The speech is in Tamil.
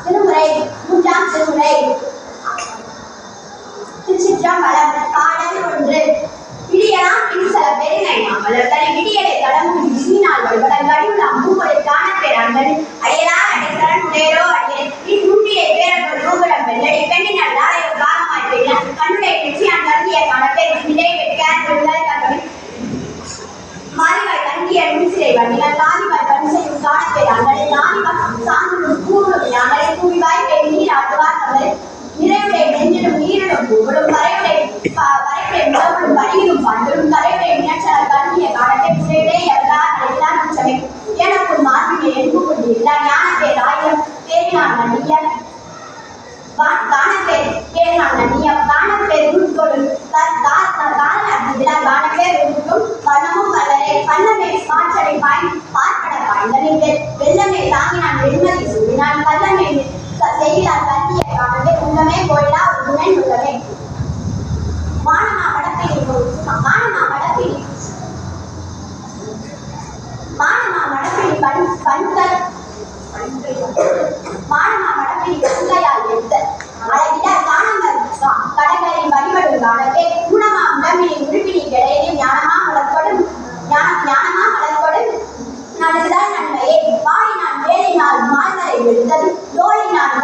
திருமுறை 3ஆம் திருமுறை. திருச்சிற்றம்பலம். பாடல் 1. விடியலாம் பின்சல பெருமை மாமலர்களை விடியலை கடமும் விதினால் வழிபடங்கடியுள் அம்புகளை காணப்பெற அன்பன் அடையலார் அடைக்கலன் உடையரோ அடியே இந்நூற்றிலே பேரர்கள் நோபுரம் வெள்ளடி பெண்ணினால் நாளைய காலமாய் பெய்ய கண்ணுடைய வெற்றியான் கருதிய காணப்பெற நிலை வெட்கார் கொள்ளாய் கண்டவை மாறிவாய் தங்கிய நுண்சிலை வண்டிகள் தானிவாய் கண்சையும் காணப்பெற அன்பனை தானிவாய் சான்றும் கூறும் யாங்களை கூவிவாய் பெய் நீர் ஆட்டுவார் தங்களை நிறைவுடைய நெஞ்சிலும் நீரிலும் பூவலும் வரைவுடைய உணவுகளும் வடிவிலும் பாண்டலும் கரைவுடைய வினாட்சர கண்ணிய காலத்தை புதையிலே எவரார் அடைத்தார் உச்சமை எனக்கும் மார்பினை என்பு கொண்டு இருந்தார் ஞானப்பேர் ஆயிரம் பேரினான் நன்னிய காணப்பேர் பேரினான் நன்னிய காணப்பேர் உட்கொடும் காணப்பேர் உட்கும் வண்ணமும் வல்லரே பல்லமே மாற்றலை பார்ப்பட பாய்ந்தனின் வெள்ளமே தாங்கினான் வெண்மதி சூடினான் கல்லமே செய்கிறார் கல்விய காணவே உள்ளமே கோயிலா உண்மை உள்ளமே. மானமா வடப்பிடி கண்கையால் எடுத்த அழகிட காணவர் கடற்கரை வழிபடும் காணவே ஊனமா உடம்பினை உறுப்பினி கிடையே ஞானமா மலர்கொடும் நடுதான் நன்மையே பாடினான் வேலையினால் மால்வரை எடுத்தது தோழினான்